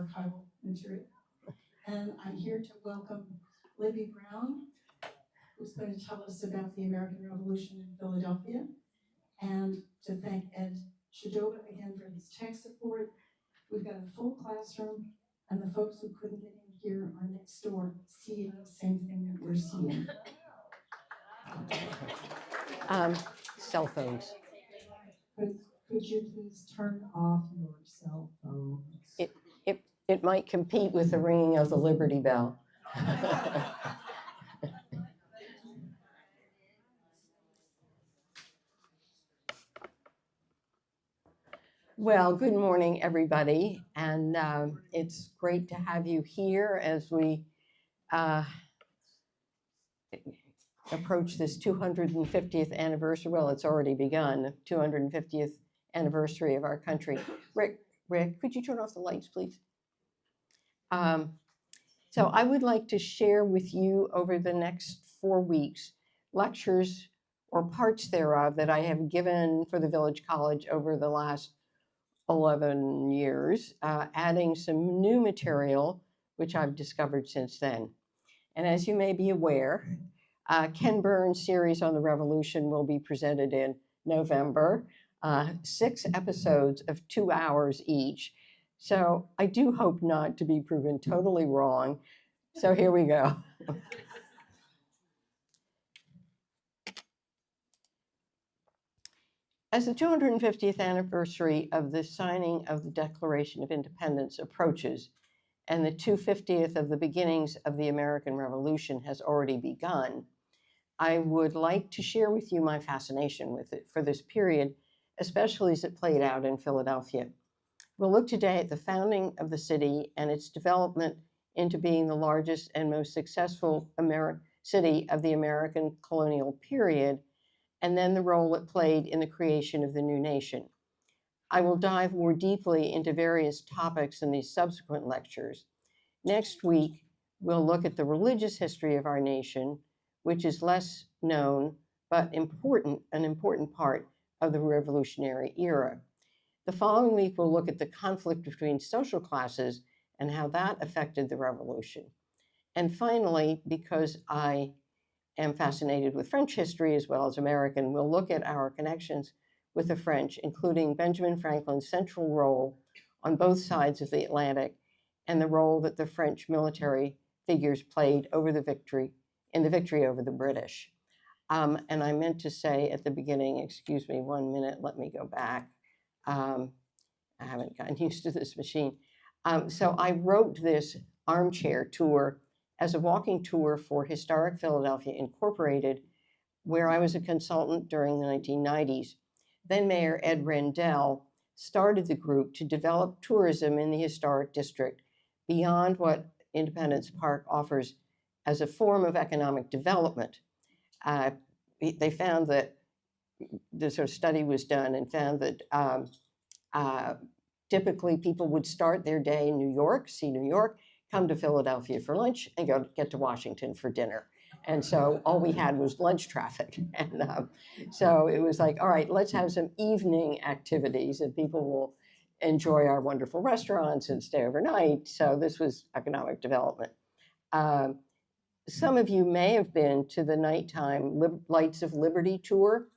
archival material. And I'm here to welcome Libby Browne, who's going to tell us about the American Revolution in Philadelphia, and to thank Ed Shadova again for his tech support. We've got a full classroom, and the folks who couldn't get in here are next door seeing the same thing that we're seeing. Cell phones. Could you please turn off your cell phones? It might compete with the ringing of the Liberty Bell. Well, good morning, everybody, and it's great to have you here as we approach this 250th anniversary. Well, it's already begun, 250th anniversary of our country. Rick, could you turn off the lights, please? So I would like to share with you over the next 4 weeks lectures or parts thereof that I have given for the Village College over the last 11 years, adding some new material, which I've discovered since then. And as you may be aware, Ken Burns' series on the Revolution will be presented in November, 6 episodes of 2 hours each. So I do hope not to be proven totally wrong. So here we go. As the 250th anniversary of the signing of the Declaration of Independence approaches, and the 250th of the beginnings of the American Revolution has already begun, I would like to share with you my fascination with it for this period, especially as it played out in Philadelphia. We'll look today at the founding of the city and its development into being the largest and most successful city of the American colonial period, and then the role it played in the creation of the new nation. I will dive more deeply into various topics in these subsequent lectures. Next week, we'll look at the religious history of our nation, which is less known, but an important part of the Revolutionary era. The following week, we'll look at the conflict between social classes and how that affected the revolution. And finally, because I am fascinated with French history as well as American, we'll look at our connections with the French, including Benjamin Franklin's central role on both sides of the Atlantic and the role that the French military figures played in the victory over the British. And I meant to say at the beginning, excuse me 1 minute, let me go back. I haven't gotten used to this machine. So I wrote this armchair tour as a walking tour for Historic Philadelphia Incorporated, where I was a consultant during the 1990s. Then Mayor Ed Rendell started the group to develop tourism in the historic district beyond what Independence Park offers as a form of economic development. They found that this sort of study was done and found that typically people would start their day in New York, see New York, come to Philadelphia for lunch, and get to Washington for dinner. And so all we had was lunch traffic. And so it was like, all right, let's have some evening activities and people will enjoy our wonderful restaurants and stay overnight. So this was economic development. Some of you may have been to the nighttime Lights of Liberty tour.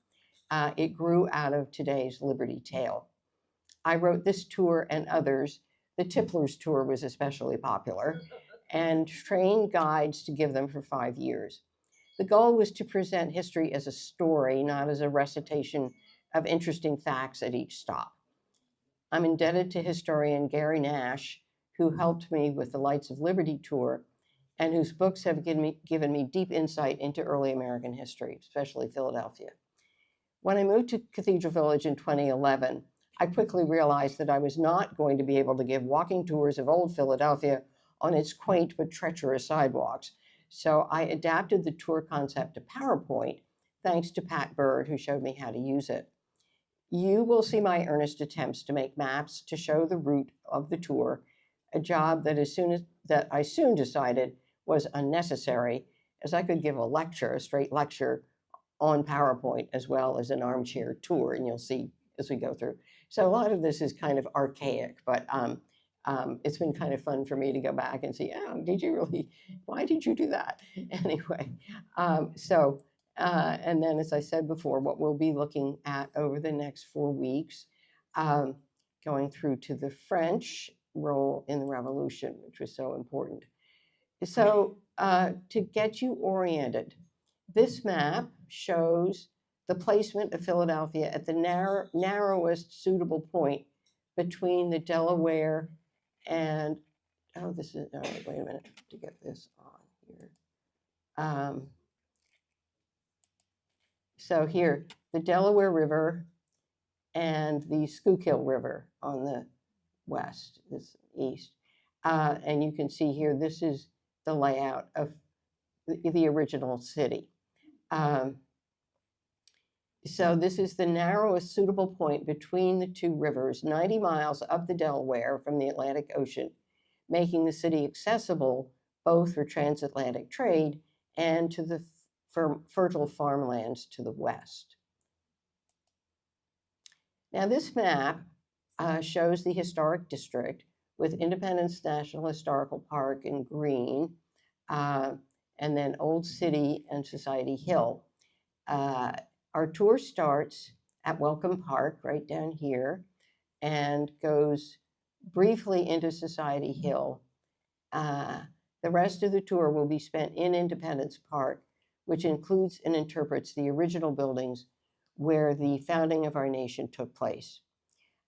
It grew out of today's Liberty Tale. I wrote this tour and others. The Tipplers tour was especially popular, and trained guides to give them for 5 years. The goal was to present history as a story, not as a recitation of interesting facts at each stop. I'm indebted to historian Gary Nash, who helped me with the Lights of Liberty tour, and whose books have given me deep insight into early American history, especially Philadelphia. When I moved to Cathedral Village in 2011, I quickly realized that I was not going to be able to give walking tours of old Philadelphia on its quaint but treacherous sidewalks. So I adapted the tour concept to PowerPoint, thanks to Pat Bird, who showed me how to use it. You will see my earnest attempts to make maps to show the route of the tour, a job that I soon decided was unnecessary, as I could give a straight lecture on PowerPoint as well as an armchair tour, and you'll see as we go through. So a lot of this is kind of archaic, but It's been kind of fun for me to go back and see, oh, did you really, why did you do that? Anyway, and then as I said before, what we'll be looking at over the next 4 weeks, going through to the French role in the revolution, which was so important. So to get you oriented, this map shows the placement of Philadelphia at the narrowest suitable point between the Delaware and, oh, this is, all right, wait a minute to get this on here. So here, the Delaware River and the Schuylkill River on the west, this east. And you can see here, this is the layout of the original city. So this is the narrowest suitable point between the two rivers, 90 miles up the Delaware from the Atlantic Ocean, making the city accessible both for transatlantic trade and to the fertile farmlands to the west. Now this map shows the historic district with Independence National Historical Park in green, and then Old City and Society Hill. Our tour starts at Welcome Park, right down here, and goes briefly into Society Hill. The rest of the tour will be spent in Independence Park, which includes and interprets the original buildings where the founding of our nation took place.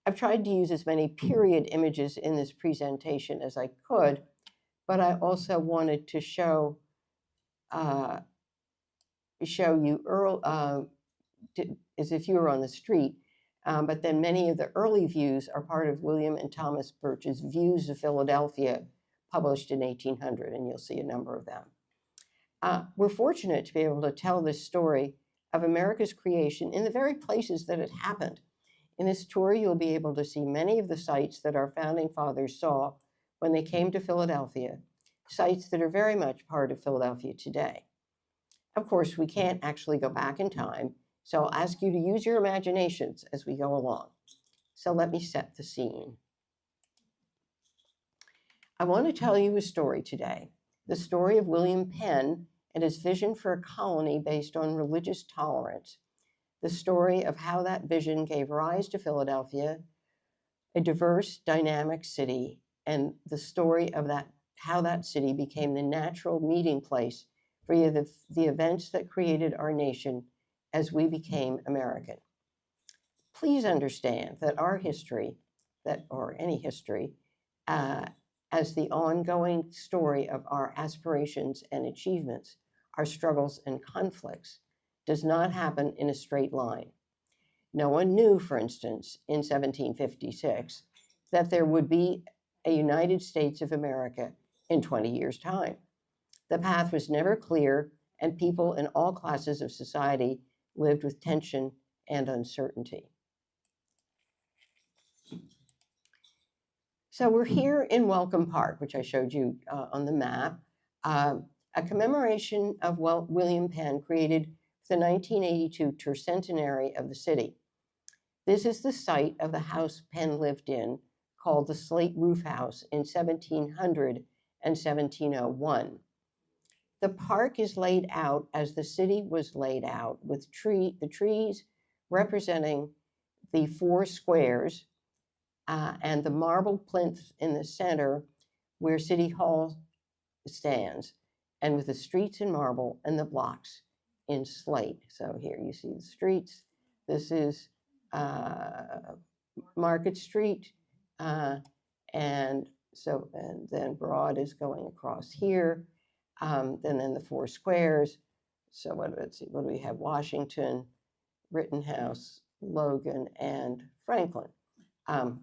I've tried to use as many period images in this presentation as I could, but I also wanted to show you as if you were on the street, but then many of the early views are part of William and Thomas Birch's Views of Philadelphia, published in 1800, and you'll see a number of them. We're fortunate to be able to tell this story of America's creation in the very places that it happened. In this tour, you'll be able to see many of the sites that our founding fathers saw when they came to Philadelphia, sites that are very much part of Philadelphia today. Of course, we can't actually go back in time, so I'll ask you to use your imaginations as we go along. So let me set the scene. I want to tell you a story today, the story of William Penn and his vision for a colony based on religious tolerance, the story of how that vision gave rise to Philadelphia, a diverse, dynamic city, and the story of how that city became the natural meeting place for the events that created our nation as we became American. Please understand that our history, or any history, as the ongoing story of our aspirations and achievements, our struggles and conflicts, does not happen in a straight line. No one knew, for instance, in 1756, that there would be a United States of America in 20 years' time. The path was never clear, and people in all classes of society lived with tension and uncertainty. So we're here in Welcome Park, which I showed you on the map, a commemoration of William Penn created the 1982 tercentenary of the city. This is the site of the house Penn lived in, called the Slate Roof House in 1700 and 1701. The park is laid out as the city was laid out, with the trees representing the 4 squares and the marble plinth in the center where City Hall stands, and with the streets in marble and the blocks in slate. So here you see the streets. This is Market Street, and then Broad is going across here. And then the 4 squares. So let's see, what do we have? Washington, Rittenhouse, Logan, and Franklin,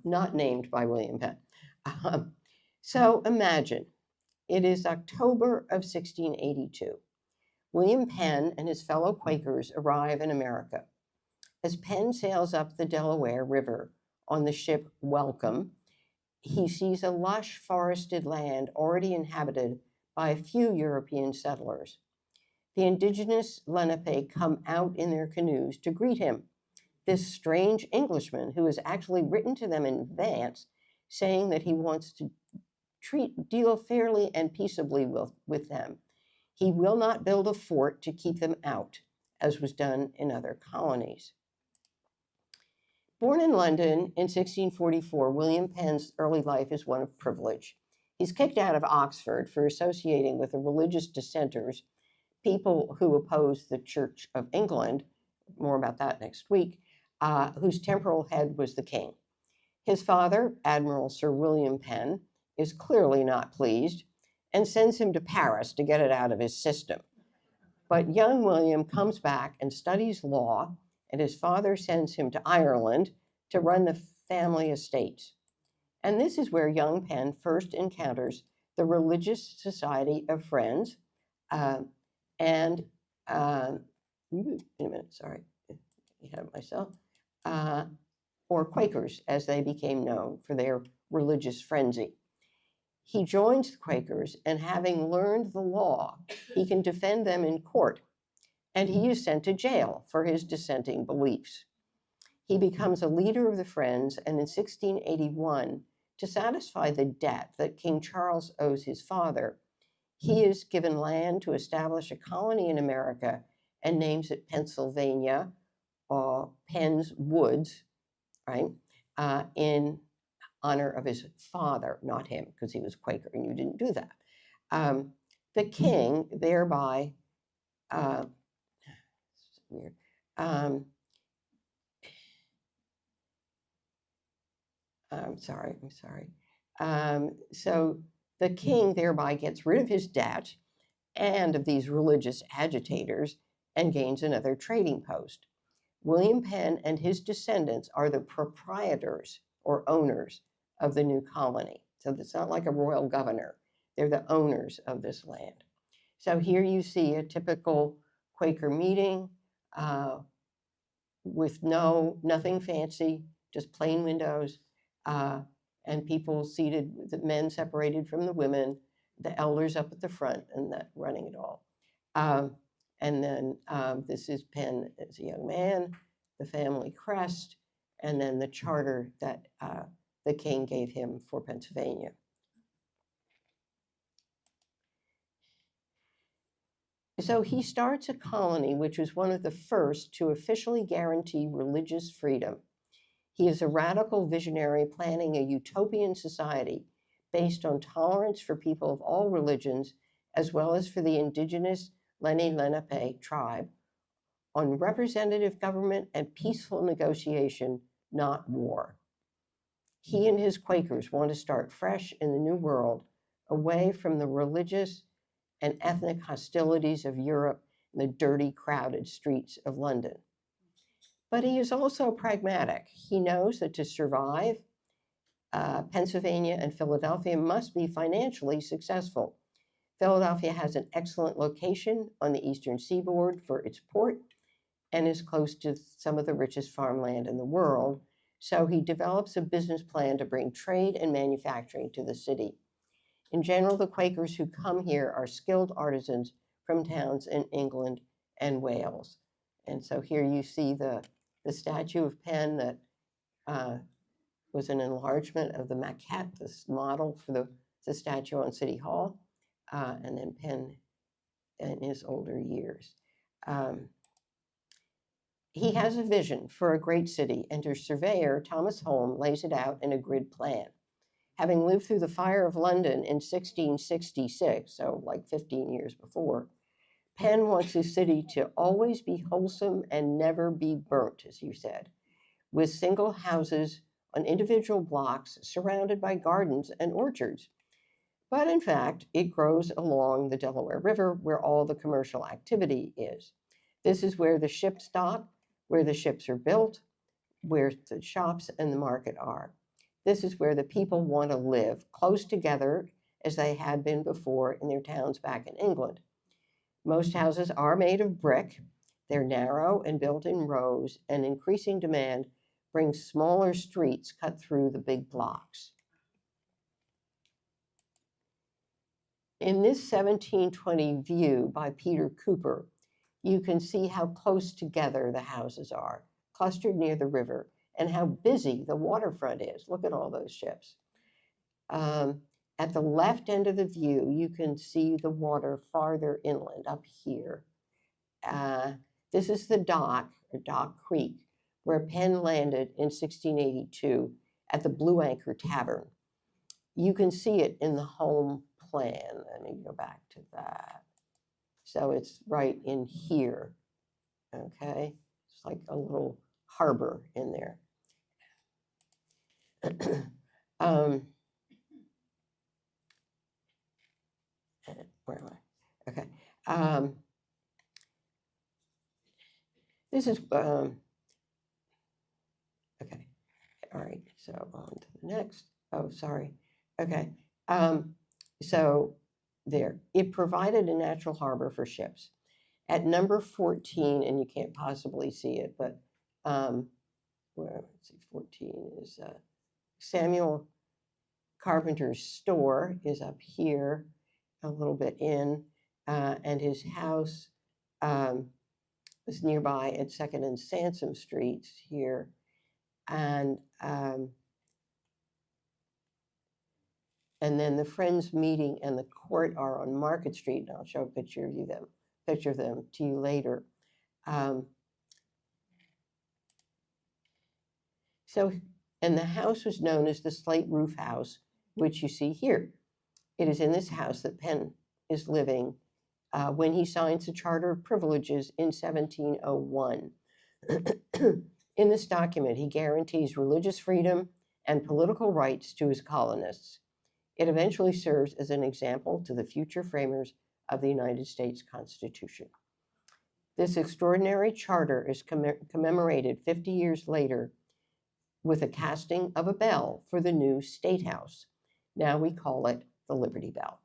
not named by William Penn. So imagine, it is October of 1682. William Penn and his fellow Quakers arrive in America. As Penn sails up the Delaware River on the ship Welcome, he sees a lush forested land already inhabited by a few European settlers. The indigenous Lenape come out in their canoes to greet him. This strange Englishman, who has actually written to them in advance, saying that he wants to deal fairly and peaceably with them. He will not build a fort to keep them out, as was done in other colonies. Born in London in 1644, William Penn's early life is one of privilege. He's kicked out of Oxford for associating with the religious dissenters, people who oppose the Church of England, more about that next week, whose temporal head was the king. His father, Admiral Sir William Penn, is clearly not pleased and sends him to Paris to get it out of his system. But young William comes back and studies law, and his father sends him to Ireland to run the family estates. And this is where young Penn first encounters the Religious Society of Friends wait a minute, sorry, ahead of myself, or Quakers, as they became known for their religious frenzy. He joins the Quakers, and having learned the law, he can defend them in court, and he is sent to jail for his dissenting beliefs. He becomes a leader of the Friends, and in 1681, to satisfy the debt that King Charles owes his father, he is given land to establish a colony in America and names it Pennsylvania, Penn's Woods, right, in honor of his father, not him, because he was Quaker and you didn't do that. The king thereby, weird, I'm sorry. So the king thereby gets rid of his debt and of these religious agitators and gains another trading post. William Penn and his descendants are the proprietors or owners of the new colony. So it's not like a royal governor. They're the owners of this land. So here you see a typical Quaker meeting with nothing fancy, just plain windows, and people seated, the men separated from the women, the elders up at the front, and that running it all. And then this is Penn as a young man, the family crest, and then the charter that the king gave him for Pennsylvania. So he starts a colony which was one of the first to officially guarantee religious freedom. He is a radical visionary planning a utopian society based on tolerance for people of all religions, as well as for the indigenous Lenni Lenape tribe, on representative government and peaceful negotiation, not war. He and his Quakers want to start fresh in the New World, away from the religious and ethnic hostilities of Europe and the dirty, crowded streets of London. But he is also pragmatic. He knows that to survive, Pennsylvania and Philadelphia must be financially successful. Philadelphia has an excellent location on the eastern seaboard for its port and is close to some of the richest farmland in the world. So he develops a business plan to bring trade and manufacturing to the city. In general, the Quakers who come here are skilled artisans from towns in England and Wales. And so here you see the statue of Penn that was an enlargement of the maquette, this model for the statue on City Hall, and then Penn in his older years. He has a vision for a great city, and his surveyor, Thomas Holme, lays it out in a grid plan. Having lived through the fire of London in 1666, so like 15 years before, Penn wants his city to always be wholesome and never be burnt, as you said, with single houses on individual blocks surrounded by gardens and orchards. But in fact, it grows along the Delaware River where all the commercial activity is. This is where the ships dock, where the ships are built, where the shops and the market are. This is where the people want to live, close together as they had been before in their towns back in England. Most houses are made of brick. They're narrow and built in rows, and increasing demand brings smaller streets cut through the big blocks. In this 1720 view by Peter Cooper, you can see how close together the houses are, clustered near the river, and how busy the waterfront is. Look at all those ships. At the left end of the view, you can see the water farther inland up here. This is the dock, or Dock Creek, where Penn landed in 1682 at the Blue Anchor Tavern. You can see it in the home plan. Let me go back to that. So it's right in here, okay? It's like a little harbor in there. Where am I? Okay. This is, okay. All right, so on to the next. Oh, sorry. Okay. So there, it provided a natural harbor for ships. At number 14, and you can't possibly see it, but let's see, 14 is Samuel Carpenter's store is up here, a little bit in, and his house was nearby at 2nd and Sansom Streets here. And then the Friends meeting and the court are on Market Street, and I'll show a picture of them to you later. And the house was known as the Slate Roof House, which you see here. It is in this house that Penn is living when he signs the Charter of Privileges in 1701. In this document, he guarantees religious freedom and political rights to his colonists. It eventually serves as an example to the future framers of the United States Constitution. This extraordinary charter is commemorated 50 years later with a casting of a bell for the new State House. Now we call it the Liberty Bell.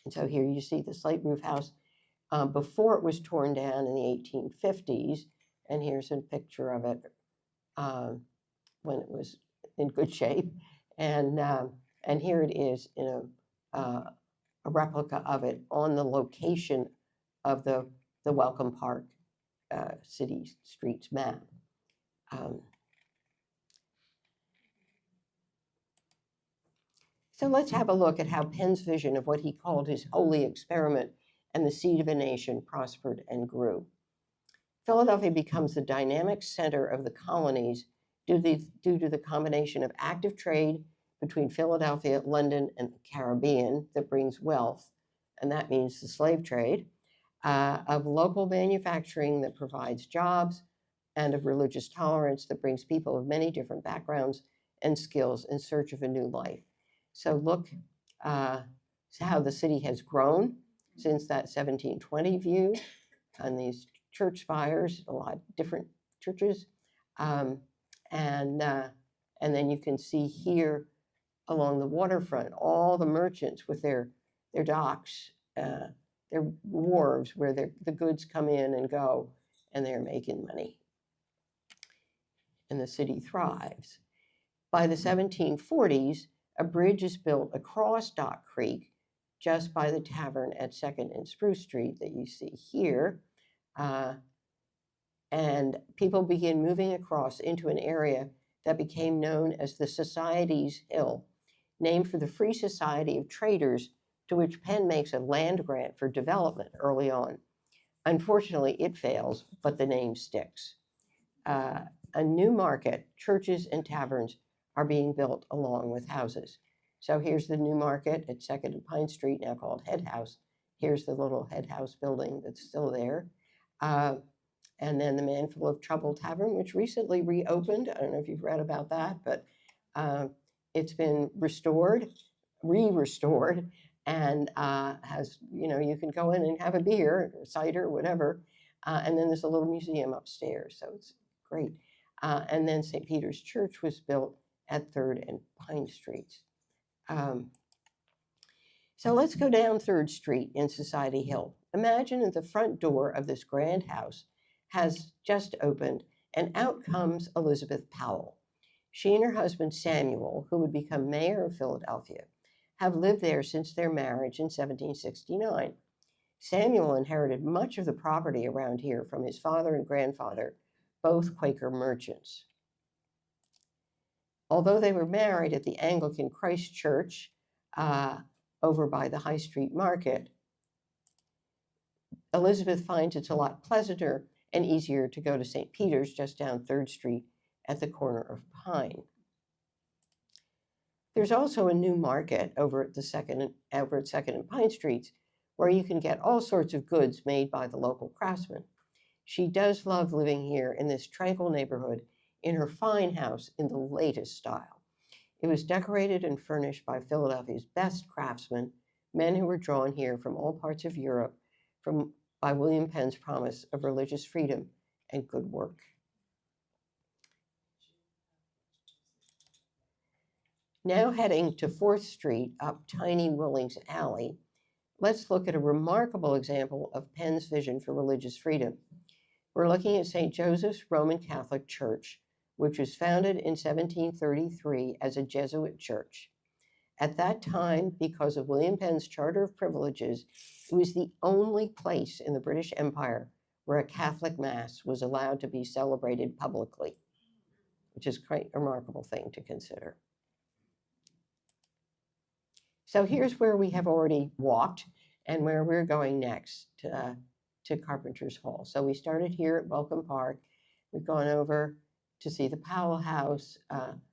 And so here you see the slate roof house before it was torn down in the 1850s. And here's a picture of it when it was in good shape. And here it is in a replica of it on the location of the Welcome Park City Streets map. So let's have a look at how Penn's vision of what he called his holy experiment and the seed of a nation prospered and grew. Philadelphia becomes the dynamic center of the colonies due to the combination of active trade between Philadelphia, London, and the Caribbean that brings wealth, and that means the slave trade, of local manufacturing that provides jobs, and of religious tolerance that brings people of many different backgrounds and skills in search of a new life. So look how the city has grown since that 1720 view, and these church spires, a lot of different churches. And then you can see here along the waterfront, all the merchants with their docks, their wharves where the goods come in and go, and they're making money. And the city thrives. By the 1740s, a bridge is built across Dock Creek, just by the tavern at 2nd and Spruce Street that you see here. And people begin moving across into an area that became known as the Society's Hill, named for the Free Society of Traders, to which Penn makes a land grant for development early on. Unfortunately, it fails, but the name sticks. A new market, churches and taverns are being built along with houses. So here's the new market at 2nd and Pine Street, now called Head House. Here's the little Head House building that's still there. And then the Manful of Trouble Tavern, which recently reopened. I don't know if you've read about that, but it's been restored, re-restored, and has, you can go in and have a beer, or cider, whatever. And then there's a little museum upstairs, so it's great. And then St. Peter's Church was built at 3rd and Pine Streets. So let's go down 3rd Street in Society Hill. Imagine that the front door of this grand house has just opened, and out comes Elizabeth Powell. She and her husband Samuel, who would become mayor of Philadelphia, have lived there since their marriage in 1769. Samuel inherited much of the property around here from his father and grandfather, both Quaker merchants. Although they were married at the Anglican Christ Church over by the High Street Market, Elizabeth finds it's a lot pleasanter and easier to go to St. Peter's just down 3rd Street at the corner of Pine. There's also a new market over at 2nd and Pine Streets where you can get all sorts of goods made by the local craftsmen. She does love living here in this tranquil neighborhood in her fine house in the latest style. It was decorated and furnished by Philadelphia's best craftsmen, men who were drawn here from all parts of Europe by William Penn's promise of religious freedom and good work. Now heading to 4th Street up Tiny Willing's Alley, let's look at a remarkable example of Penn's vision for religious freedom. We're looking at St. Joseph's Roman Catholic Church, which was founded in 1733 as a Jesuit church. At that time, because of William Penn's Charter of Privileges, it was the only place in the British Empire where a Catholic Mass was allowed to be celebrated publicly, which is quite a remarkable thing to consider. So here's where we have already walked and where we're going next to Carpenter's Hall. So we started here at Welcome Park. We've gone over to see the Powell House.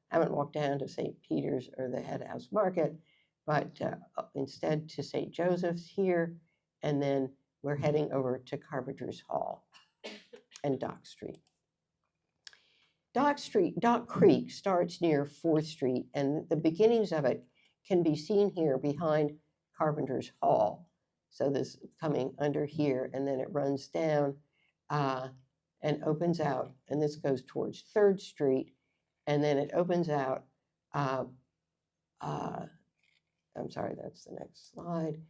Haven't walked down to St. Peter's or the Head House Market, but instead to St. Joseph's here, and then we're heading over to Carpenter's Hall and Dock Street. Dock Creek starts near 4th Street, and the beginnings of it can be seen here behind Carpenter's Hall. So this coming under here, and then it runs down and opens out, and this goes towards 3rd Street, and then it opens out, I'm sorry, that's the next slide,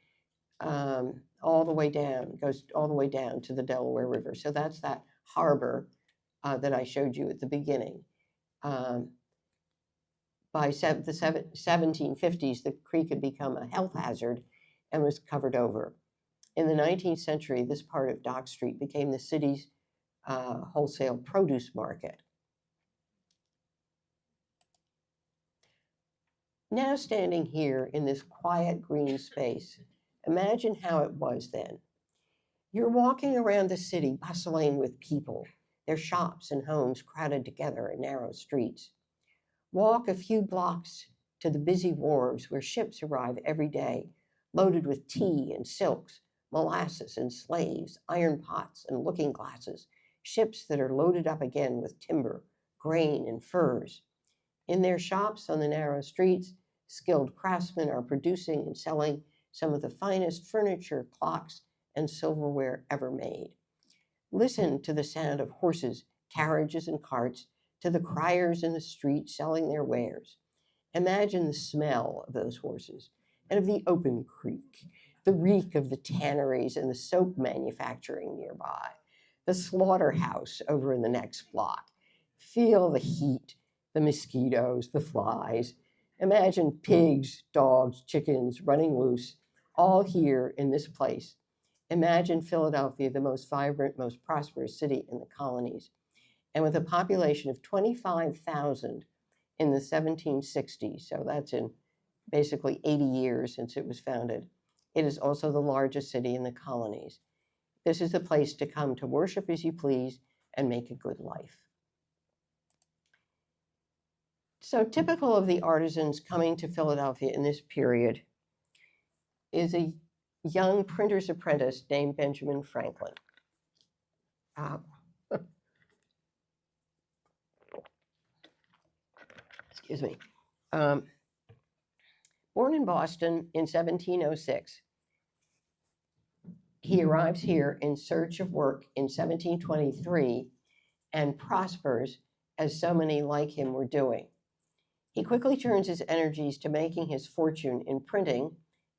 all the way down, goes all the way down to the Delaware River. So that's that harbor that I showed you at the beginning. By the 1750s, the creek had become a health hazard and was covered over. In the 19th century, this part of Dock Street became the city's wholesale produce market. Now standing here in this quiet green space, imagine how it was then. You're walking around the city bustling with people, their shops and homes crowded together in narrow streets. Walk a few blocks to the busy wharves where ships arrive every day, loaded with tea and silks, molasses and slaves, iron pots and looking glasses, ships that are loaded up again with timber, grain, and furs. In their shops on the narrow streets, skilled craftsmen are producing and selling some of the finest furniture, clocks, and silverware ever made. Listen to the sound of horses, carriages, and carts, to the criers in the street selling their wares. Imagine the smell of those horses and of the open creek, the reek of the tanneries and the soap manufacturing nearby, the slaughterhouse over in the next block. Feel the heat, the mosquitoes, the flies. Imagine pigs, dogs, chickens running loose, all here in this place. Imagine Philadelphia, the most vibrant, most prosperous city in the colonies. And with a population of 25,000 in the 1760s, so that's in basically 80 years since it was founded, it is also the largest city in the colonies. This is the place to come to worship as you please and make a good life. So typical of the artisans coming to Philadelphia in this period is a young printer's apprentice named Benjamin Franklin. Excuse me. Born in Boston in 1706, he arrives here in search of work in 1723 and prospers as so many like him were doing. He quickly turns his energies to making his fortune in printing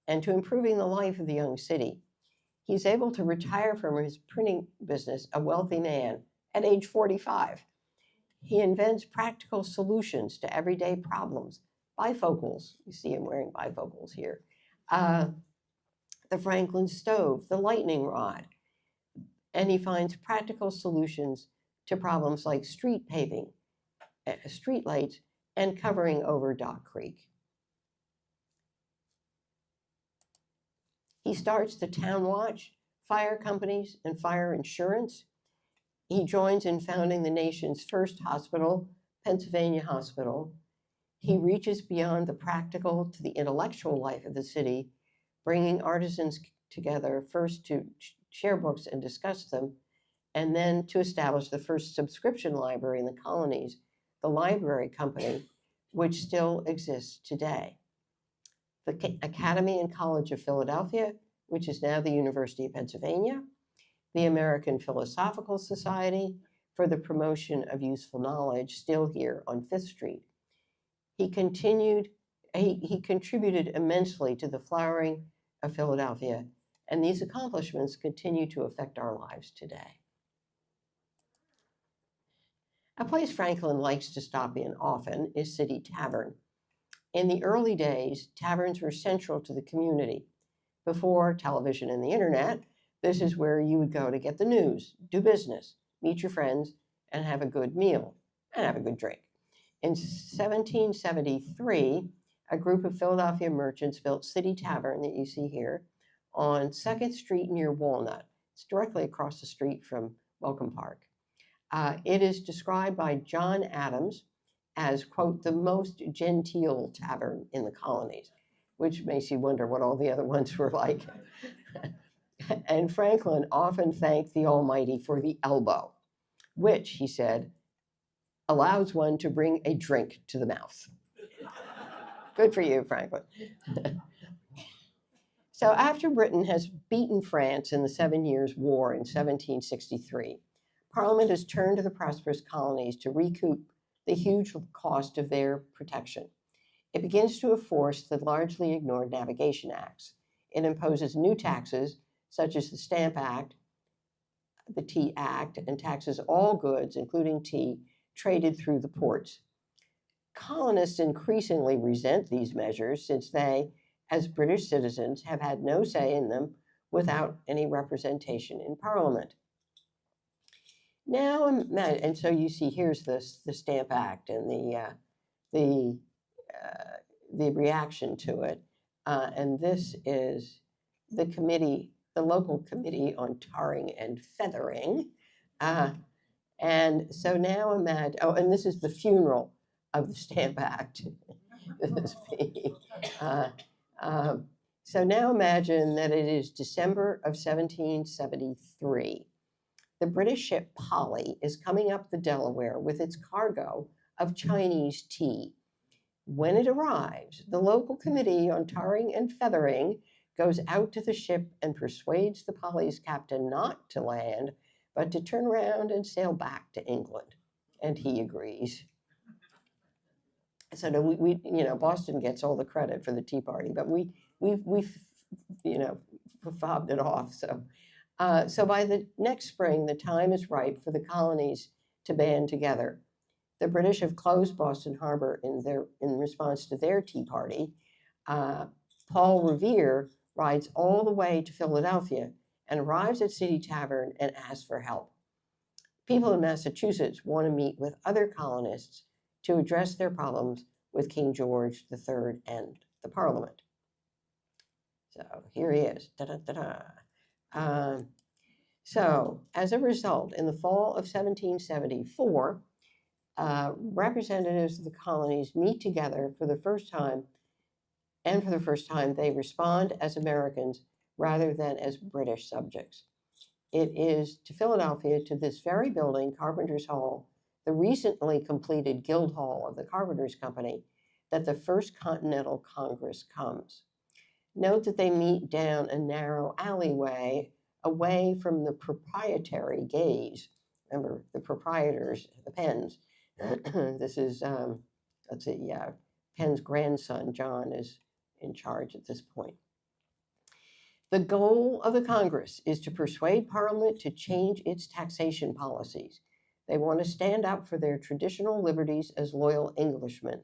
and to improving the life of the young city. He's able to retire from his printing business a wealthy man at age 45. He invents practical solutions to everyday problems. Bifocals, you see him wearing bifocals here. The Franklin stove, the lightning rod. And he finds practical solutions to problems like street paving, street lights, and covering over Dock Creek. He starts the Town Watch, fire companies, and fire insurance. He joins in founding the nation's first hospital, Pennsylvania Hospital. He reaches beyond the practical to the intellectual life of the city, bringing artisans together first to share books and discuss them, and then to establish the first subscription library in the colonies, the Library Company, which still exists today. The Academy and College of Philadelphia, which is now the University of Pennsylvania, the American Philosophical Society for the promotion of useful knowledge, still here on Fifth Street. He contributed immensely to the flowering of Philadelphia, and these accomplishments continue to affect our lives today. A place Franklin likes to stop in often is City Tavern. In the early days, taverns were central to the community. Before television and the internet, this is where you would go to get the news, do business, meet your friends, and have a good meal, and have a good drink. In 1773, a group of Philadelphia merchants built City Tavern that you see here on 2nd Street near Walnut. It's directly across the street from Welcome Park. It is described by John Adams as, quote, the most genteel tavern in the colonies, which makes you wonder what all the other ones were like. And Franklin often thanked the Almighty for the elbow, which, he said, allows one to bring a drink to the mouth. Good for you, Franklin. So after Britain has beaten France in the 7 Years' War in 1763, Parliament has turned to the prosperous colonies to recoup the huge cost of their protection. It begins to enforce the largely ignored Navigation Acts. It imposes new taxes, such as the Stamp Act, the Tea Act, and taxes all goods, including tea, traded through the ports. Colonists increasingly resent these measures since they, as British citizens, have had no say in them without any representation in Parliament. Now, and so you see, here's the Stamp Act and the reaction to it, and this is the committee, the local committee on tarring and feathering, and so now imagine. Oh, and this is the funeral of the Stamp Act. So now imagine that it is December of 1773. The British ship Polly is coming up the Delaware with its cargo of Chinese tea. When it arrives, the local committee on tarring and feathering goes out to the ship and persuades the Polly's captain not to land, but to turn around and sail back to England. And he agrees. So we Boston gets all the credit for the Tea Party, but we fobbed it off. So by the next spring, the time is ripe for the colonies to band together. The British have closed Boston Harbor in response to their Tea Party. Paul Revere rides all the way to Philadelphia and arrives at City Tavern and asks for help. People in Massachusetts want to meet with other colonists to address their problems with King George III and the Parliament. So here he is. So as a result, in the fall of 1774, representatives of the colonies meet together for the first time, and for the first time they respond as Americans rather than as British subjects. It is to Philadelphia, to this very building, Carpenter's Hall, the recently completed Guild Hall of the Carpenters Company, that the First Continental Congress comes. Note that they meet down a narrow alleyway away from the proprietary gaze. Remember, the proprietors, the Penns. This is, Penn's grandson, John, is in charge at this point. The goal of the Congress is to persuade Parliament to change its taxation policies. They want to stand up for their traditional liberties as loyal Englishmen.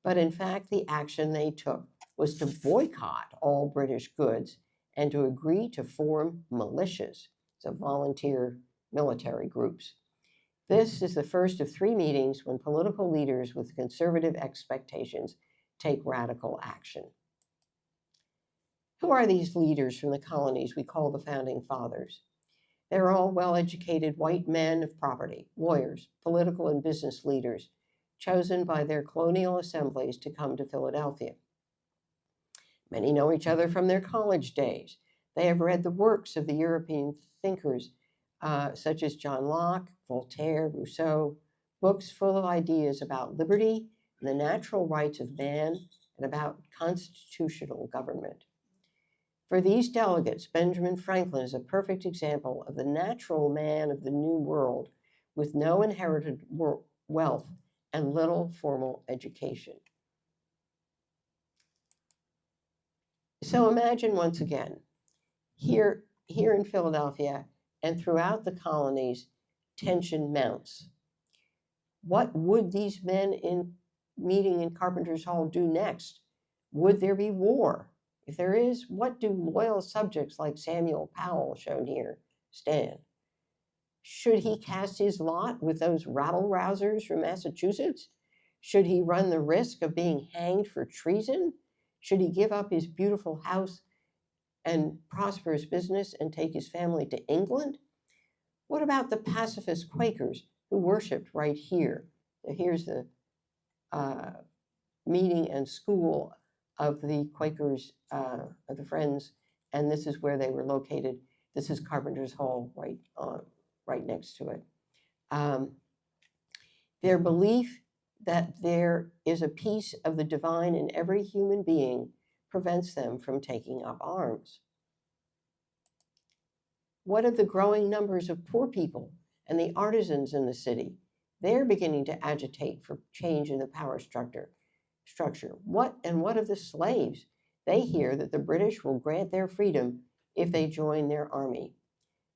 But in fact, the action they took was to boycott all British goods and to agree to form militias, so volunteer military groups. This is the first of 3 meetings when political leaders with conservative expectations take radical action. Who are these leaders from the colonies we call the Founding Fathers? They're all well-educated white men of property, lawyers, political and business leaders, chosen by their colonial assemblies to come to Philadelphia. Many know each other from their college days. They have read the works of the European thinkers such as John Locke, Voltaire, Rousseau, books full of ideas about liberty and the natural rights of man and about constitutional government. For these delegates, Benjamin Franklin is a perfect example of the natural man of the New World with no inherited wealth and little formal education. So imagine once again, here in Philadelphia and throughout the colonies, tension mounts. What would these men meeting in Carpenter's Hall do next? Would there be war? If there is, what do loyal subjects like Samuel Powell, shown here, stand? Should he cast his lot with those rabble-rousers from Massachusetts? Should he run the risk of being hanged for treason? Should he give up his beautiful house and prosperous business and take his family to England? What about the pacifist Quakers who worshiped right here? Here's the meeting and school of the Quakers, of the Friends, and this is where they were located. This is Carpenter's Hall, right next to it. Their belief that there is a piece of the divine in every human being prevents them from taking up arms. What of the growing numbers of poor people and the artisans in the city? They're beginning to agitate for change in the power structure. What of the slaves? They hear that the British will grant their freedom if they join their army.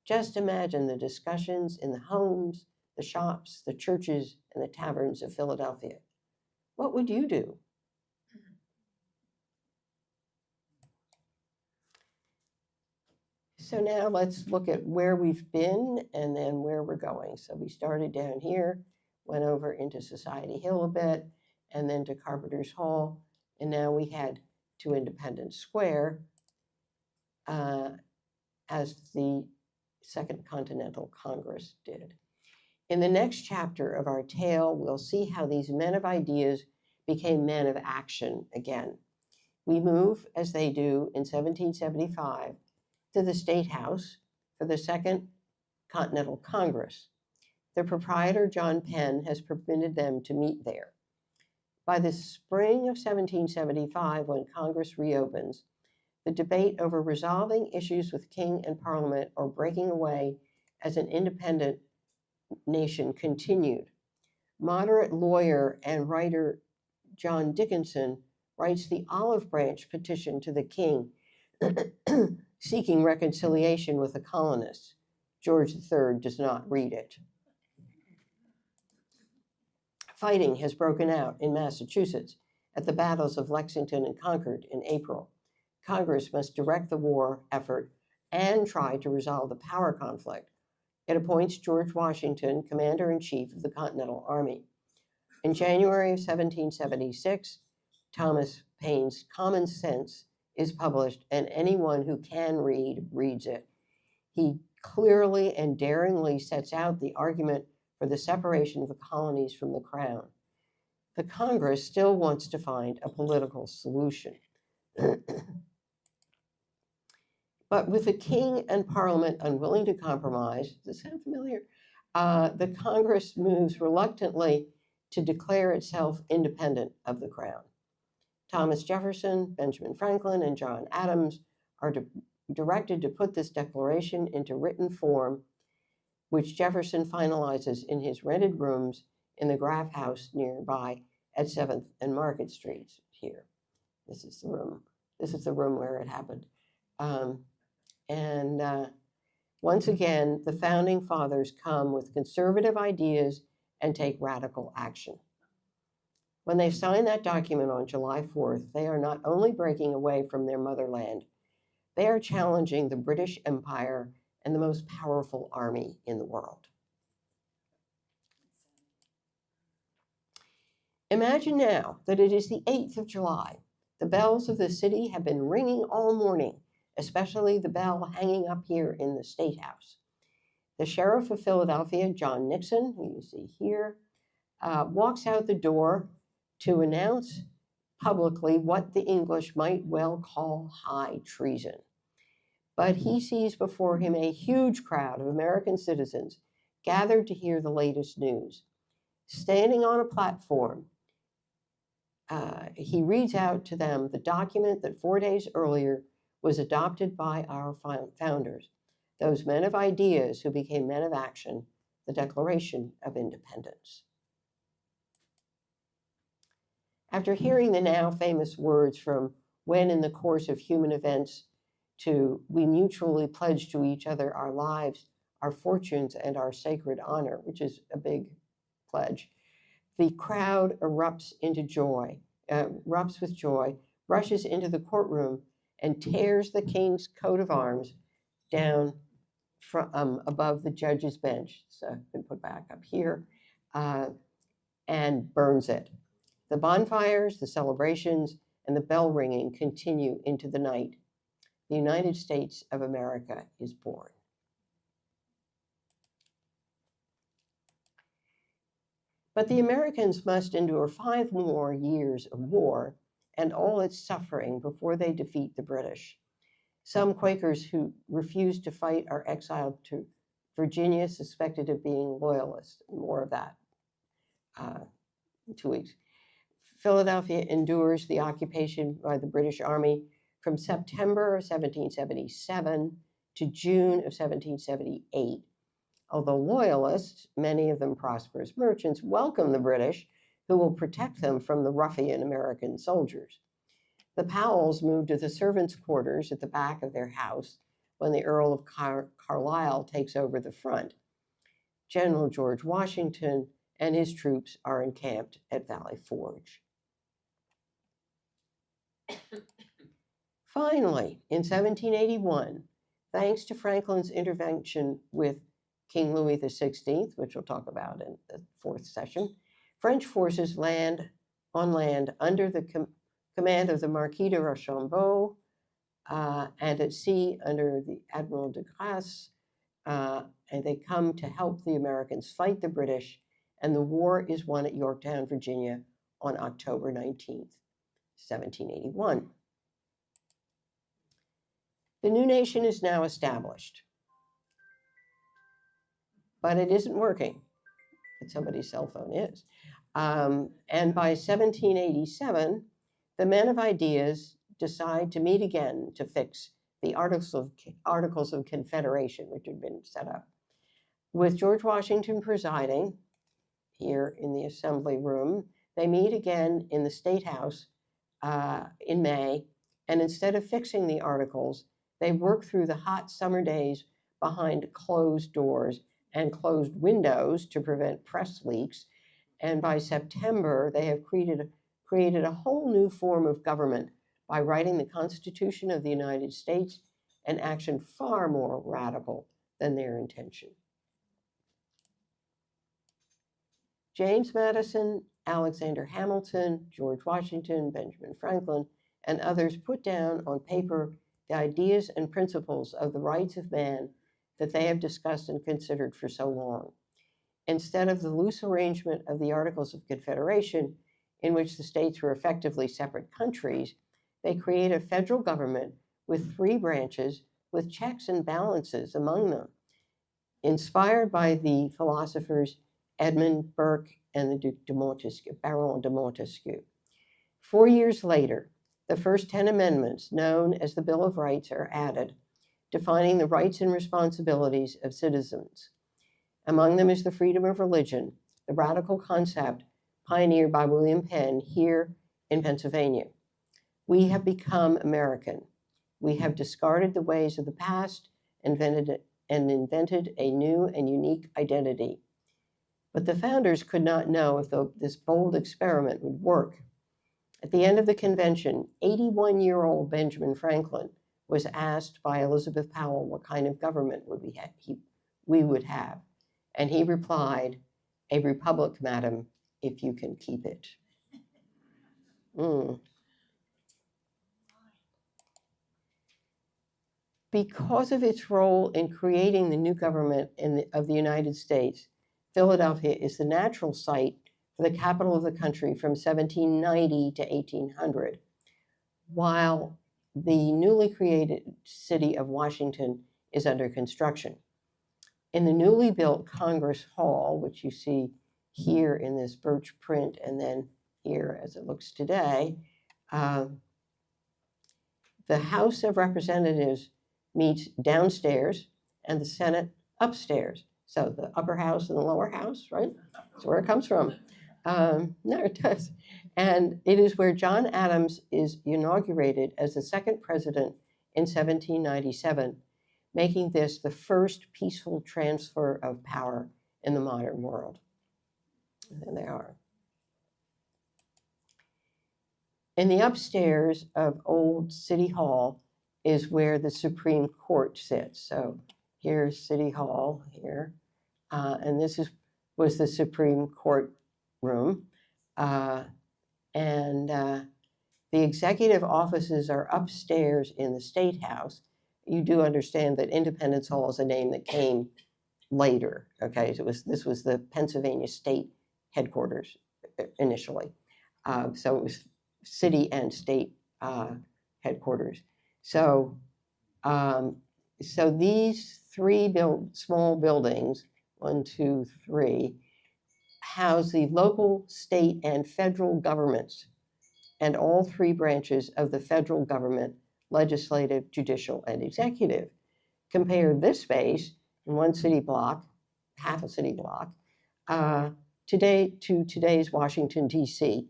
Just imagine the discussions in the homes, the shops, the churches, and the taverns of Philadelphia. What would you do? So now let's look at where we've been and then where we're going. So we started down here, went over into Society Hill a bit, and then to Carpenter's Hall, and now we head to Independence Square as the Second Continental Congress did. In the next chapter of our tale, we'll see how these men of ideas became men of action again. We move, as they do in 1775, to the State House for the Second Continental Congress. The proprietor, John Penn, has permitted them to meet there. By the spring of 1775, when Congress reopens, the debate over resolving issues with King and Parliament or breaking away as an independent nation continued. Moderate lawyer and writer John Dickinson writes the Olive Branch petition to the king seeking reconciliation with the colonists. George III does not read it. Fighting has broken out in Massachusetts at the battles of Lexington and Concord in April. Congress must direct the war effort and try to resolve the power conflict. It appoints George Washington commander-in-chief of the Continental Army. In January of 1776, Thomas Paine's Common Sense is published, and anyone who can read reads it. He clearly and daringly sets out the argument for the separation of the colonies from the crown. The Congress still wants to find a political solution. But with the king and parliament unwilling to compromise, does this sound familiar? The Congress moves reluctantly to declare itself independent of the crown. Thomas Jefferson, Benjamin Franklin, and John Adams are directed to put this declaration into written form, which Jefferson finalizes in his rented rooms in the Graff House nearby at 7th and Market Streets here. This is the room. This is the room where it happened. Once again, the Founding Fathers come with conservative ideas and take radical action. When they sign that document on July 4th, they are not only breaking away from their motherland, they are challenging the British Empire and the most powerful army in the world. Imagine now that it is the 8th of July. The bells of the city have been ringing all morning, especially the bell hanging up here in the State House. The sheriff of Philadelphia, John Nixon, who you see here, walks out the door to announce publicly what the English might well call high treason. But he sees before him a huge crowd of American citizens gathered to hear the latest news. Standing on a platform, he reads out to them the document that 4 days earlier was adopted by our founders, those men of ideas who became men of action, the Declaration of Independence. After hearing the now famous words from when in the course of human events to we mutually pledge to each other our lives, our fortunes, and our sacred honor, which is a big pledge, the crowd erupts with joy, rushes into the courtroom, and tears the king's coat of arms down from above the judge's bench. It's been put back up here, and burns it. The bonfires, the celebrations, and the bell ringing continue into the night. The United States of America is born. But the Americans must endure 5 more years of war and all its suffering before they defeat the British. Some Quakers who refused to fight are exiled to Virginia, suspected of being loyalists. More of that in 2 weeks. Philadelphia endures the occupation by the British Army from September of 1777 to June of 1778. Although loyalists, many of them prosperous merchants, welcome the British, who will protect them from the ruffian American soldiers. The Powells moved to the servants' quarters at the back of their house when the Earl of Carlisle takes over the front. General George Washington and his troops are encamped at Valley Forge. Finally, in 1781, thanks to Franklin's intervention with King Louis XVI, which we'll talk about in the 4th session, French forces land on land under the command of the Marquis de Rochambeau, and at sea under the Admiral de Grasse, and they come to help the Americans fight the British, and the war is won at Yorktown, Virginia on October 19th, 1781. The new nation is now established, but it isn't working. But somebody's cell phone is. And by 1787, the men of ideas decide to meet again to fix the Articles of Confederation, which had been set up. With George Washington presiding here in the Assembly Room, they meet again in the State House in May, and instead of fixing the Articles, they work through the hot summer days behind closed doors and closed windows to prevent press leaks. And by September, they have created a whole new form of government by writing the Constitution of the United States, an action far more radical than their intention. James Madison, Alexander Hamilton, George Washington, Benjamin Franklin, and others put down on paper the ideas and principles of the rights of man that they have discussed and considered for so long. Instead of the loose arrangement of the Articles of Confederation, in which the states were effectively separate countries, they create a federal government with 3 branches with checks and balances among them, inspired by the philosophers Edmund Burke and the Duc de Montesquieu, Baron de Montesquieu. 4 years later, the first 10 amendments, known as the Bill of Rights, are added, defining the rights and responsibilities of citizens. Among them is the freedom of religion, the radical concept pioneered by William Penn here in Pennsylvania. We have become American. We have discarded the ways of the past and invented a new and unique identity. But the founders could not know if this bold experiment would work. At the end of the convention, 81-year-old Benjamin Franklin was asked by Elizabeth Powell what kind of government we would have. And he replied, "A republic, madam, if you can keep it." Mm. Because of its role in creating the new government of the United States, Philadelphia is the natural site for the capital of the country from 1790 to 1800, while the newly created city of Washington is under construction. In the newly built Congress Hall, which you see here in this birch print and then here as it looks today, the House of Representatives meets downstairs and the Senate upstairs. So the upper house and the lower house, right? That's where it comes from. No, it does. And it is where John Adams is inaugurated as the second president in 1797, making this the first peaceful transfer of power in the modern world. And there they are. In the upstairs of Old City Hall is where the Supreme Court sits. So here's City Hall here, and this was the Supreme Court room. The executive offices are upstairs in the State House. You do understand that Independence Hall is a name that came later, okay? So this was the Pennsylvania State headquarters initially. So it was city and state headquarters. So these three small buildings, 1, 2, 3, house the local, state, and federal governments, and all three branches of the federal government: legislative, judicial, and executive. Compare this space in one city block, half a city block, today to today's Washington, D.C.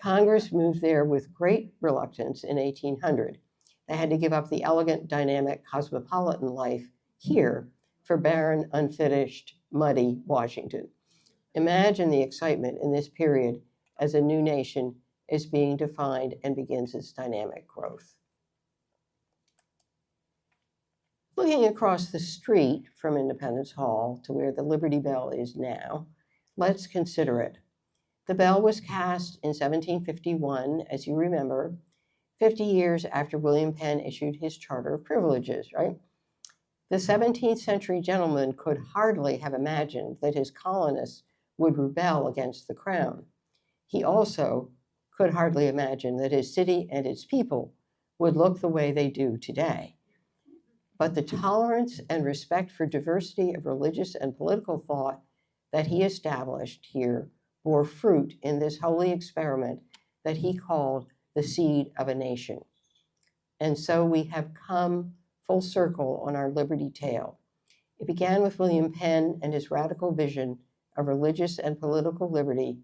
Congress moved there with great reluctance in 1800. They had to give up the elegant, dynamic, cosmopolitan life here for barren, unfinished, muddy Washington. Imagine the excitement in this period as a new nation is being defined and begins its dynamic growth. Looking across the street from Independence Hall to where the Liberty Bell is now, let's consider it. The bell was cast in 1751, as you remember, 50 years after William Penn issued his Charter of Privileges, right? The 17th century gentleman could hardly have imagined that his colonists would rebel against the crown. He also could hardly imagine that his city and its people would look the way they do today. But the tolerance and respect for diversity of religious and political thought that he established here bore fruit in this holy experiment that he called the seed of a nation. And so we have come full circle on our liberty tale. It began with William Penn and his radical vision of religious and political liberty,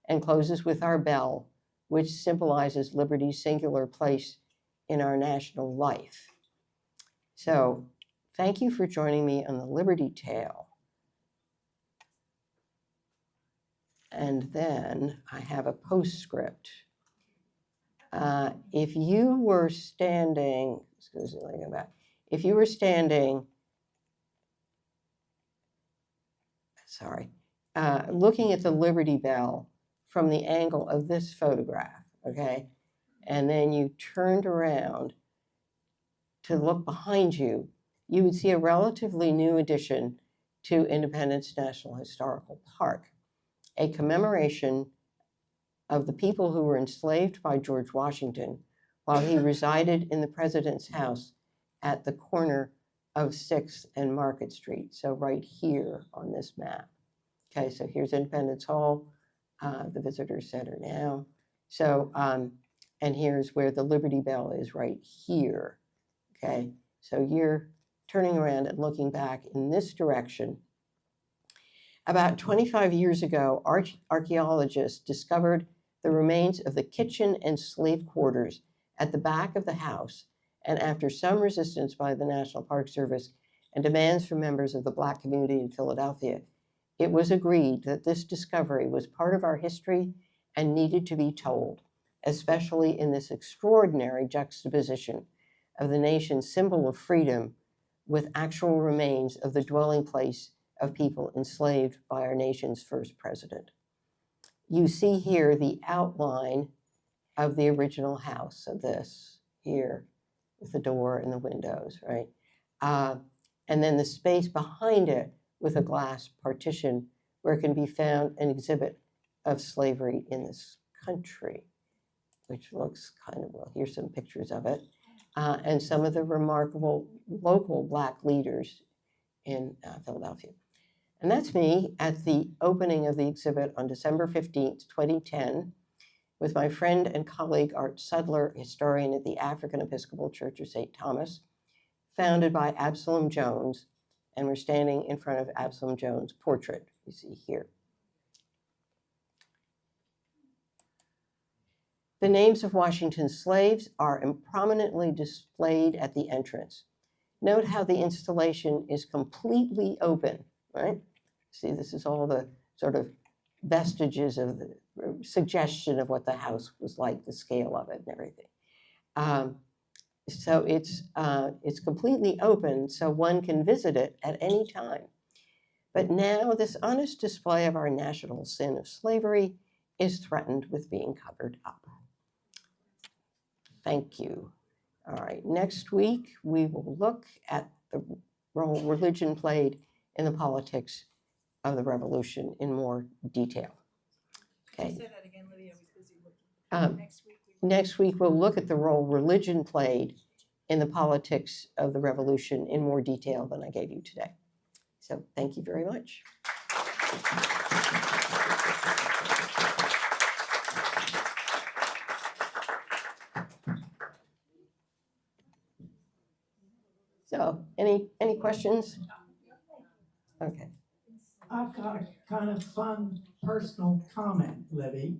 and closes with our bell, which symbolizes liberty's singular place in our national life. So, thank you for joining me on the Liberty Tale. And then I have a postscript. If you were standing, if you were standing, looking at the Liberty Bell from the angle of this photograph, okay, and then you turned around to look behind you, you would see a relatively new addition to Independence National Historical Park, a commemoration of the people who were enslaved by George Washington while he resided in the president's house at the corner of 6th and Market Street. So right here on this map. Okay, so here's Independence Hall, the Visitor Center now. So, and here's where the Liberty Bell is right here. Okay, so you're turning around and looking back in this direction. About 25 years ago, archaeologists discovered the remains of the kitchen and slave quarters at the back of the house, and after some resistance by the National Park Service and demands from members of the Black community in Philadelphia, it was agreed that this discovery was part of our history and needed to be told, especially in this extraordinary juxtaposition of the nation's symbol of freedom with actual remains of the dwelling place of people enslaved by our nation's first president. You see here the outline of the original house of this here with the door and the windows, right? And then the space behind it with a glass partition where can be found an exhibit of slavery in this country, which looks kind of, well, here's some pictures of it, and some of the remarkable local Black leaders in Philadelphia. And that's me at the opening of the exhibit on December 15th, 2010, with my friend and colleague Art Sudler, historian at the African Episcopal Church of St. Thomas, founded by Absalom Jones, and we're standing in front of Absalom Jones' portrait, you see here. The names of Washington's slaves are prominently displayed at the entrance. Note how the installation is completely open, right? See, this is all the sort of vestiges of the suggestion of what the house was like, the scale of it and everything. So it's completely open, so one can visit it at any time. But now this honest display of our national sin of slavery is threatened with being covered up. Thank you. All right, next week we will look at the role religion played in the politics of the revolution in more detail. Okay. Say that again, Libby. I was busy looking. Next week we'll look at the role religion played in the politics of the revolution in more detail than I gave you today. So thank you very much. So any questions? Okay. I've got a kind of fun personal comment, Libby.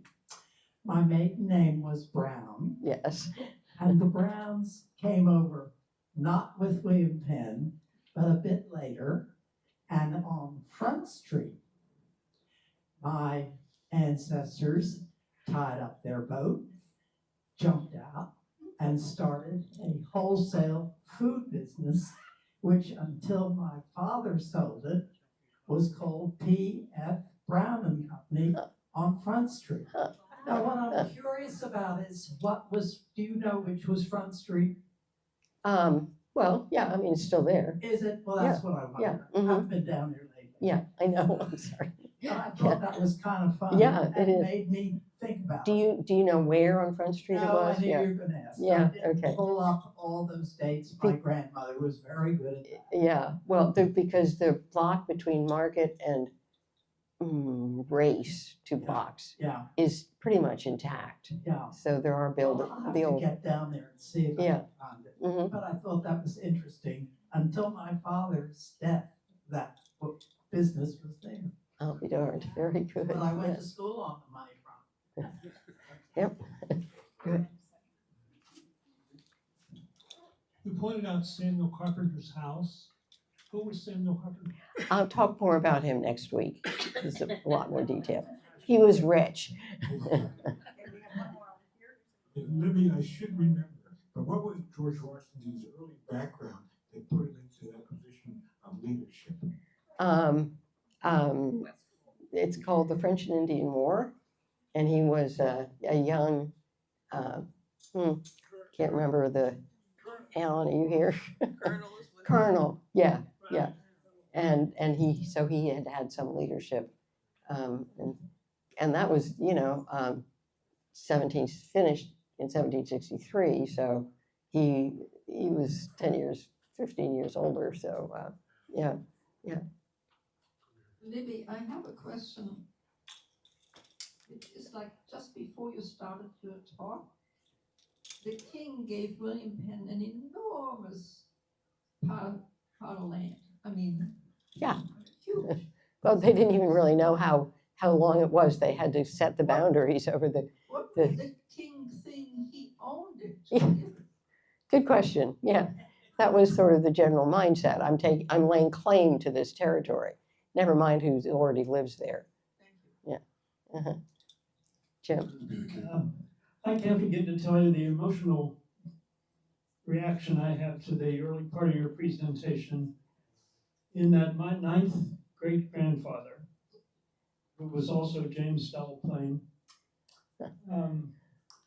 My maiden name was Browne, Yes. and the Browns came over not with William Penn, but a bit later, and on Front Street, my ancestors tied up their boat, jumped out, and started a wholesale food business, which until my father sold it, was called P.F. Browne and Company on Front Street. Now, what I'm curious about is do you know which was Front Street? Well, yeah, I mean, it's still there. Is it? Well, that's what I wonder. Yeah, I've been down there lately. Yeah, I know, I'm sorry. But I thought that was kind of fun. Yeah, it is. made me think about Do it. you know where on Front Street it No, was? I knew Yeah. you were going to ask. Yeah, I didn't okay. pull up all those dates. My grandmother was very good at that. Yeah, well, because the block between Market and Race, two blocks, Yeah, is pretty much intact. yeah. So there are Well, I'll have to get down there and see if I Yeah. can find it. Mhm. But I thought that was interesting. Until my father's death, that business was there. I'll be darned. Very good. But I went Yeah. to school on the money front. Yep. Good. You pointed out Samuel Carpenter's house. Who was Samuel Carpenter? I'll talk more about him next week. There's a lot more detail. He was rich. Libby, I should remember, but what was George Washington's early background that put him into that position of leadership? It's called the French and Indian War, and he was a young, can't remember the, Alan, are you here? Colonel, yeah. And he had some leadership, and that was, finished in 1763, so he was 10 years, 15 years older, so, yeah. Libby, I have a question. It is like just before you started your talk, the king gave William Penn an enormous part of land. I mean, Yeah. huge. Well, they didn't even really know how long it was. They had to set the boundaries over the. What The- was the king think he owned it? Yeah. Good question. Yeah, that was sort of the general mindset. I'm laying claim to this territory. Never mind who already lives there. Yeah. Uh-huh. Jim. I can't begin to tell you the emotional reaction I had to the early part of your presentation, in that my ninth great-grandfather, who was also James Delaplane,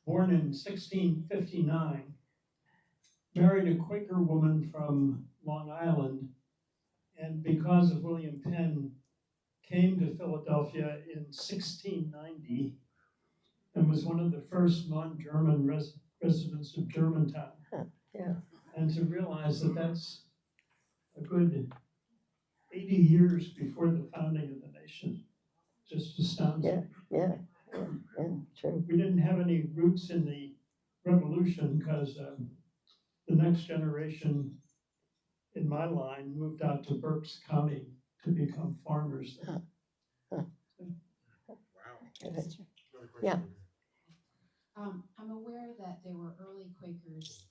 born in 1659, married a Quaker woman from Long Island, and because of William Penn, came to Philadelphia in 1690 and was one of the first non-German residents of Germantown. Yeah. And to realize that that's a good 80 years before the founding of the nation just astounds me. Yeah, true. We didn't have any roots in the revolution because the next generation in my line moved out to Berks County to become farmers. Wow. Yeah. I'm aware that there were early Quakers,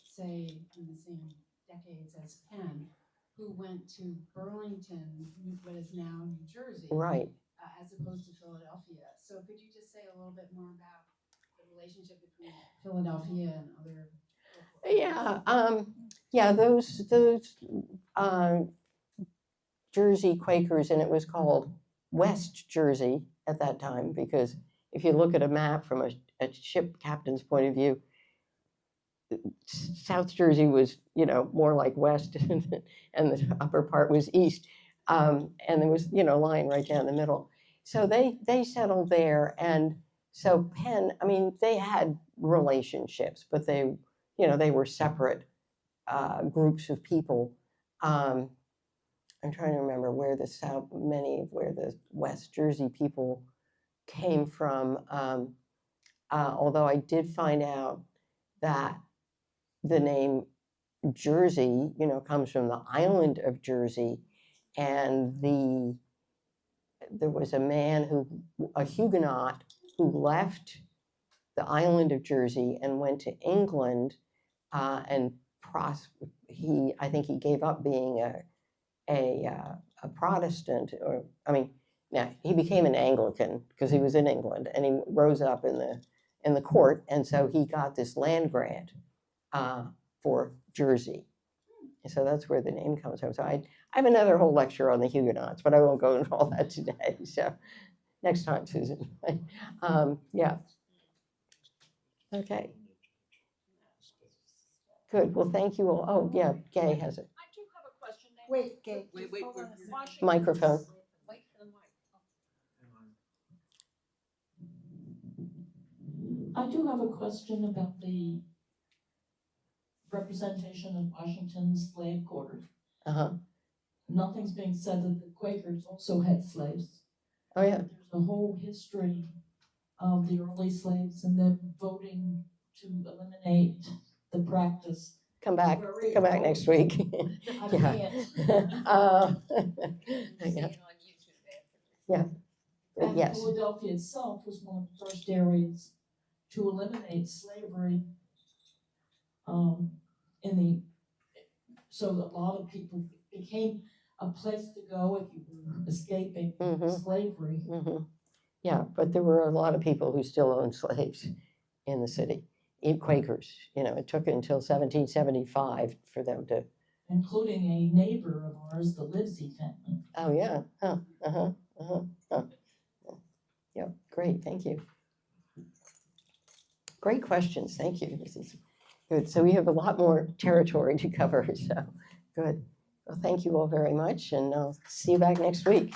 say in the same decades as Penn, who went to Burlington, what is now New Jersey, Right. As opposed to Philadelphia. So could you just say a little bit more about the relationship between Philadelphia and other? Yeah, those Jersey Quakers, and it was called West Jersey at that time, because if you look at a map from a ship captain's point of view, South Jersey was, more like west, and the upper part was east, and there was, a line right down the middle. So they settled there, and so Penn, I mean, they had relationships, but they were separate groups of people. I'm trying to remember where the West Jersey people came from. Although I did find out that the name Jersey, comes from the island of Jersey, and there was a Huguenot who left the island of Jersey and went to England, and I think he gave up being a Protestant, now he became an Anglican because he was in England, and he rose up in the court, and so he got this land grant for Jersey. And so that's where the name comes from. So I have another whole lecture on the Huguenots, but I won't go into all that today. So next time, Susan. Yeah. Okay. Good. Well, thank you all. Oh, yeah, Gay has it. I do have a question. Wait, Gabe, Wait, just hold on a second. Washington. Microphone. Wait for the mic. I do have a question about the representation of Washington's slave quarters. Uh-huh. Nothing's being said that the Quakers also had slaves. Oh, yeah. There's a whole history of the early slaves and them voting to eliminate the practice. Come back next week. I Yeah. can't. Yeah. And Yes. Philadelphia itself was one of the first areas to eliminate slavery. So a lot of people became a place to go if you were escaping slavery. Mm-hmm. Yeah, but there were a lot of people who still owned slaves in the city, Quakers. It took until 1775 for them to. Including a neighbor of ours, the Libby family. Oh, yeah. Yeah, great, thank you. Great questions, thank you. This is good. So we have a lot more territory to cover, so good. Well, thank you all very much, and I'll see you back next week.